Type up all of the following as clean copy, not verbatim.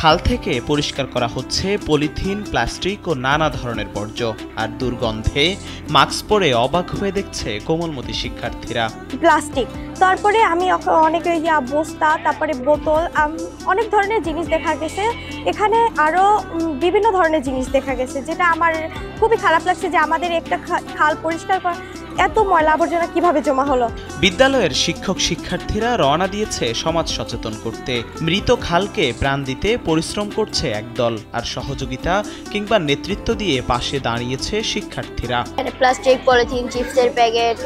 খাল থেকে পরিষ্কার করা হচ্ছে পলিথিন, প্লাস্টিক ও নানা ধরনের বর্জ্য। আর দুর্গন্ধে মাস্ক পরে অবাক হয়ে দেখছে কোমলমতি শিক্ষার্থীরা। প্লাস্টিক, তারপরে আমি অনেক বস্তা, তারপরে বোতল, অনেক ধরনের জিনিস দেখা গেছে। এখানে আরও বিভিন্ন ধরনের জিনিস দেখা গেছে, যেটা আমার খুবই খারাপ লাগছে যে আমাদের একটা খাল পরিষ্কার করা এত ময়লা আবর্জনা কিভাবে জমা হলো। বিদ্যালয়ের শিক্ষক শিক্ষার্থীরা রওনা দিয়েছে সমাজ সচেতন করতে। মৃত খালকে প্রাণ দিতে পরিশ্রম করছে একদল, আর সহযোগিতা কিংবা নেতৃত্ব দিয়ে পাশে দাঁড়িয়েছে শিক্ষার্থীরা। প্লাস্টিক, পলিথিন, চিপসের প্যাকেট,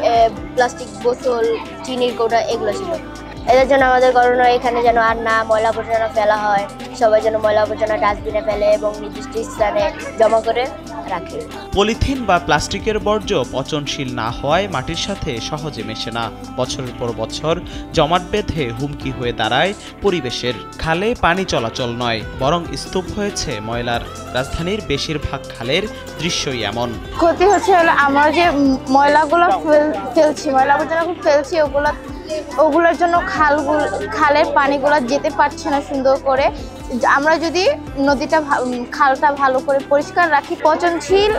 প্লাস্টিক বোতল, চিনির কৌটা এগুলো ছিল। এদের জন্য আমাদের করণীয় এখানে যেন আর না ময়লা আবর্জনা ফেলা হয়, সবাই যেন ময়লা আবর্জনা ডাস্টবিনে ফেলে এবং নির্দিষ্ট স্থানে জমা করে রাখে। পলিথিন বা প্লাস্টিকের বর্জ্য পচনশীল না হওয়ায় মাটির সাথে সহজে মেশে না। বছরের পর বছর জমাট বেঁধে হুমকি হয়ে দাঁড়ায় পরিবেশের। খালে পানি চলাচল নয়, বরং স্তূপ হয়েছে ময়লার। রাজধানীর বেশিরভাগ খালের দৃশ্যই এমন। ক্ষতি হচ্ছে হলো আমরা যে ময়লাগুলো ফেলছি, ময়লা আবর্জনাগুলো ফেলছি, ওগুলোর জন্য খালের পানিগুলো যেতে পারছে না সুন্দর করে। আমরা যদি খালটা ভালো করে পরিষ্কার রাখি, পচনশীল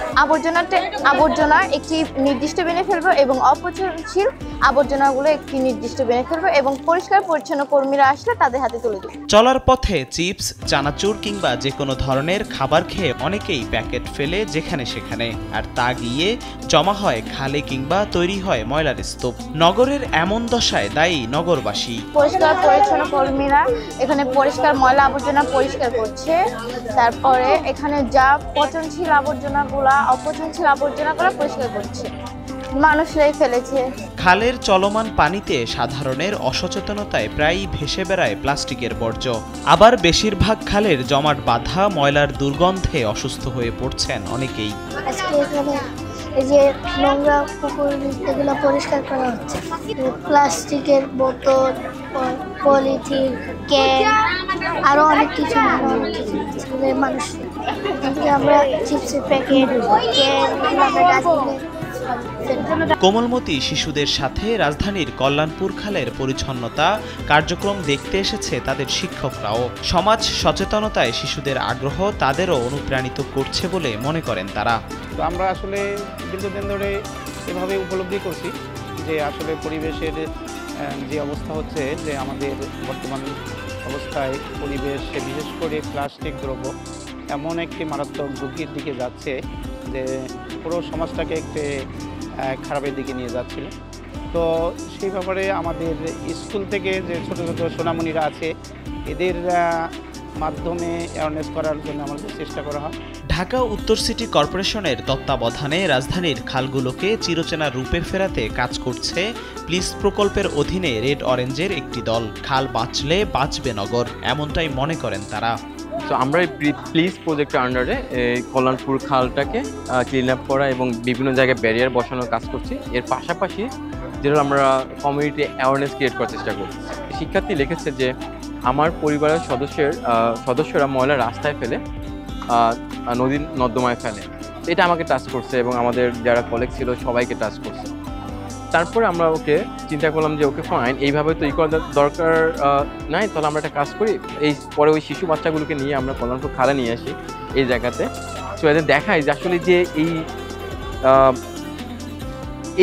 আবর্জনা একটি নির্দিষ্ট বেনে ফেলবো এবং অপচনশীল আবর্জনাগুলো একটি নির্দিষ্ট বেনে ফেলবো এবং পরিষ্কার পরিচ্ছন্ন কর্মীরা আসলে তাদের হাতে তুলে দেবো। চলার পথে চিপস, চানাচুর কিংবা যে কোনো ধরনের খাবার খেয়ে অনেকেই প্যাকেট ফেলে যেখানে সেখানে, আর তা গিয়ে জমা হয় খালে কিংবা তৈরি হয় ময়লার স্তূপ। নগরের এমন দশায় দায়ী নগরবাসী। পরিষ্কার পরিচ্ছন্ন কর্মীরা এখানে পরিষ্কার ময়লা আবর্জনা পরিষ্কার করছে, তারপরে এখানে যা পচনশীল অপচনশীল আবর্জনাগুলো পরিষ্কার করছে, মানুষরাই ফেলেছে। খালের চলমান পানিতে সাধারণের অসচেতনতায় প্রায়ই ভেসে বেড়ায় প্লাস্টিকের বর্জ্য। আবার বেশিরভাগ খালের জমাট বাঁধা ময়লার দুর্গন্ধে অসুস্থ হয়ে পড়ছেন অনেকেই। এই যে নোংরা পুকুর এগুলো পরিষ্কার করা হচ্ছে, প্লাস্টিকের বোতল, পলিথিন, ক্যান, আরো অনেক কিছু মানুষ আমরা চিপসের প্যাকেট, কোমলমতি শিশুদের সাথে রাজধানীর কল্যাণপুর খালের পরিচ্ছন্নতা কার্যক্রম দেখতে এসেছে তাদের শিক্ষকরাও। সমাজ সচেতনতায় শিশুদের আগ্রহ তাদেরও অনুপ্রাণিত করছে বলে মনে করেন তারা। তো আমরা আসলে দীর্ঘদিন ধরে এভাবে উপলব্ধি করছি যে আসলে পরিবেশের যে অবস্থা হচ্ছে, যে আমাদের বর্তমান অবস্থায় পরিবেশে বিশেষ করে প্লাস্টিক দ্রব্য এমন একটি মারাত্মক ঝুঁকির দিকে যাচ্ছে যে পুরো সমাজটাকে একটি খারাপের দিকে নিয়ে যাচ্ছিল। তো সেই ব্যাপারে আমাদের স্কুল থেকে যে ছোট ছোট সোনামণিরা আছে, এদের মাধ্যমে অ্যাওয়ারনেস করার জন্য আমাদের চেষ্টা করা হয়। ঢাকা উত্তর সিটি কর্পোরেশনের তত্ত্বাবধানে রাজধানীর খালগুলোকে চিরচেনা রূপে ফেরাতে কাজ করছে প্লিজ প্রকল্পের অধীনে রেড অরেঞ্জের একটি দল। খাল বাঁচলে বাঁচবে নগর, এমনটাই মনে করেন তারা। তো আমরা এই প্লিজ প্রজেক্টের আন্ডারে কল্যাণপুর খালটাকে ক্লিন আপ করা এবং বিভিন্ন জায়গায় ব্যারিয়ার বসানোর কাজ করছি। এর পাশাপাশি যেটা আমরা কমিউনিটি অ্যাওয়ারনেস ক্রিয়েট করার চেষ্টা করছি। শিক্ষার্থী লিখেছে যে আমার পরিবারের সদস্যরা ময়লা রাস্তায় ফেলে, নদী নর্দমায় ফেলে। এটা আমাকে টাচ করছে এবং আমাদের যারা কলিগ ছিল সবাইকে টাচ করছে। তারপরে আমরা ওকে চিন্তা করলাম যে ওকে ফাইন, এইভাবে তো করা দরকার নাই, তাহলে আমরা একটা কাজ করি, এই পরে ওই শিশু বাচ্চাগুলোকে নিয়ে আমরা কল্যাণপুর খালে নিয়ে আসি এই জায়গাতে। তো এদের দেখাই যে আসলে যে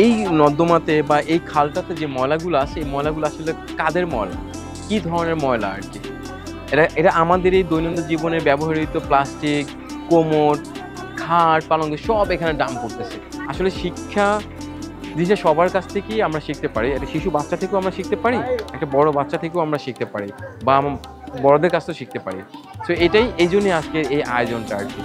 এই নর্দমাতে বা এই খালটাতে যে ময়লাগুলো আছে, এই ময়লাগুলো আসলে কাদের ময়লা, কী ধরনের ময়লা আর কি। এটা আমাদের এই দৈনন্দিন জীবনে ব্যবহৃত প্লাস্টিক, কোমর, খাট, পালঙ্ক সব এখানে ডাম্প করতেছে। আসলে শিক্ষা জিনিসটা সবার কাছ থেকেই আমরা শিখতে পারি। একটা শিশু বাচ্চা থেকেও আমরা শিখতে পারি, একটা বড় বাচ্চা থেকেও আমরা শিখতে পারি, বা বড়দের কাছ থেকেও শিখতে পারি। তো এই জন্যই আজকে এই আয়োজনটা আর কি।